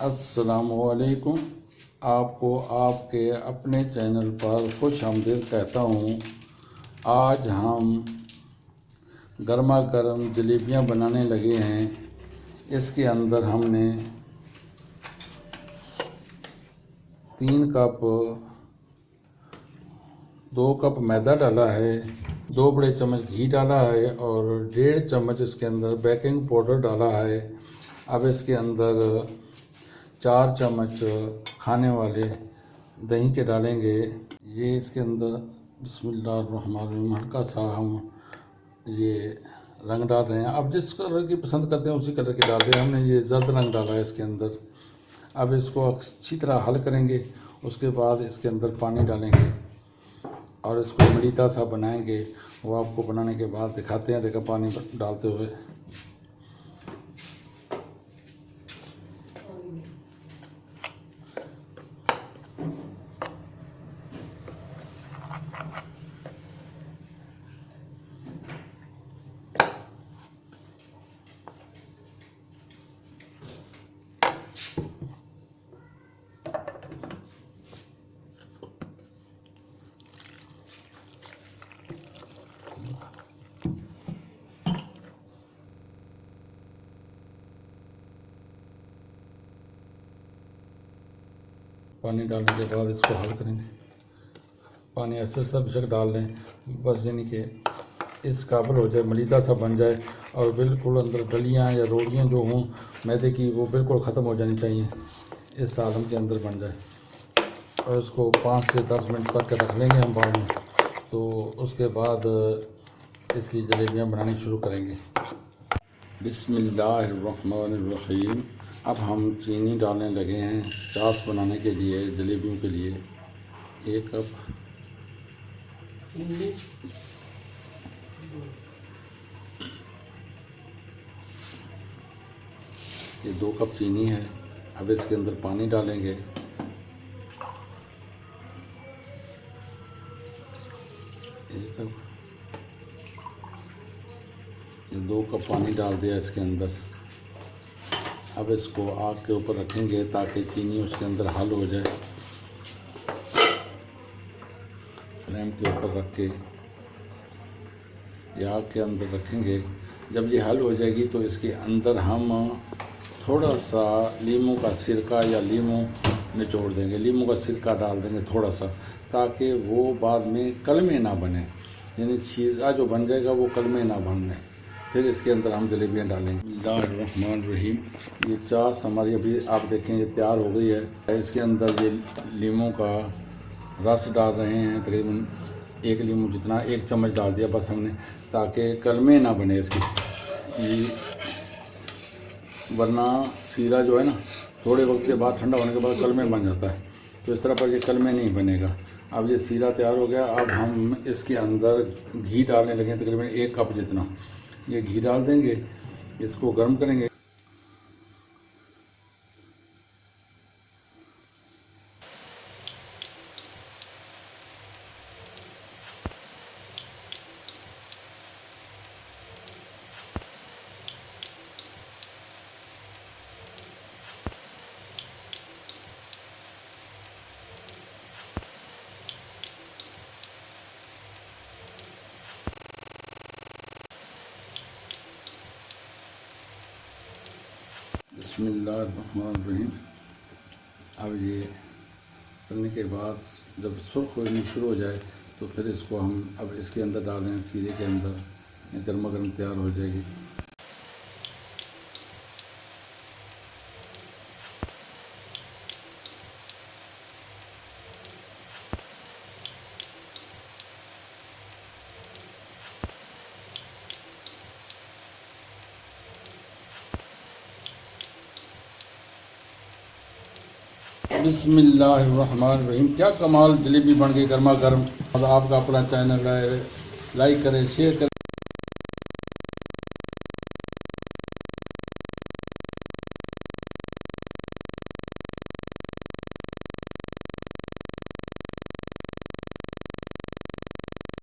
अस्सलामुअलैकुम। आपको आपके अपने चैनल पर खुश आमदीद कहता हूँ। आज हम गर्मा गर्म जलेबियाँ बनाने लगे हैं। इसके अंदर हमने 3 कप 2 कप मैदा डाला है, 2 बड़े चम्मच घी डाला है और 1.5 चम्मच इसके अंदर बेकिंग पाउडर डाला है। अब इसके अंदर 4 चम्मच खाने वाले दही के डालेंगे। ये इसके अंदर बिस्मिल्लाहिर्रहमानिर्रहीम हल्का सा हम ये रंग डाल रहे हैं। अब जिस कलर की पसंद करते हैं उसी कलर के डाल दें। हमने ये जर्द रंग डाला है इसके अंदर। अब इसको अच्छी तरह हल करेंगे। उसके बाद इसके अंदर पानी डालेंगे और इसको मलीदा सा बनाएंगे। वो आपको बनाने के बाद दिखाते हैं। देखा पानी डालते हुए पानी डालने के बाद इसको हल करेंगे। पानी ऐसे सब बेशक डाल लें, बस यानी कि इस काबिल हो जाए, मलीदा सा बन जाए और बिल्कुल अंदर डलियाँ या रोटियाँ जो हों मैदे की वो बिल्कुल ख़त्म हो जानी चाहिए। इस सालन के अंदर बन जाए और इसको 5 से 10 मिनट करके रख लेंगे हम बाद में। तो उसके बाद इसकी जलेबियाँ बनानी शुरू करेंगे। बिस्मिल्लाहिर्रहमानिर्रहीम। अब हम चीनी डालने लगे हैं चाश बनाने के लिए, जलेबियों के लिए। 1 कप, ये 2 कप चीनी है। अब इसके अंदर पानी डालेंगे। ये 2 कप पानी डाल दिया इसके अंदर। अब इसको आग के ऊपर रखेंगे ताकि चीनी उसके अंदर हल हो जाए। फ्लेम के ऊपर रख के ये आग के अंदर रखेंगे। जब ये हल हो जाएगी तो इसके अंदर हम थोड़ा सा लीमू का सिरका या लीमू निचोड़ देंगे। लीमू का सिरका डाल देंगे थोड़ा सा, ताकि वो बाद में कलमे ना बने, यानी शीरा जो बन जाएगा वो कलमे ना बनने। फिर इसके अंदर हम जलेबियाँ डालेंगे। बिस्मिल्लाहिर्रहमानिर्रहीम। ये चाश हमारी अभी आप देखें ये तैयार हो गई है। इसके अंदर ये लीमू का रस डाल रहे हैं, तकरीबन 1 लीमू जितना, 1 चम्मच डाल दिया बस हमने, ताकि कलमे ना बने इसकी। वरना सीरा जो है ना थोड़े वक्त के बाद ठंडा होने के बाद कलमे बन जाता है, तो इस तरह पर ये कलमे नहीं बनेगा। अब ये सीरा तैयार हो गया। अब हम इसके अंदर घी डालने लगे, तकरीबन 1 कप जितना। ये घी डाल देंगे, इसको गर्म करेंगे। बिस्मिल्लाहिर्रहमानिर्रहीम। अब ये करने के बाद जब सुर्ख होनी शुरू हो जाए तो फिर इसको हम अब इसके अंदर डालें, सीरे के अंदर। ये गर्मा गर्म तैयार हो जाएगी। बिस्मिल्लाहिर्रहमानिर्रहीम। क्या कमाल जलेबी बन गई गर्मा गर्म। आपका अपना चैनल है, लाइक करें, शेयर करें।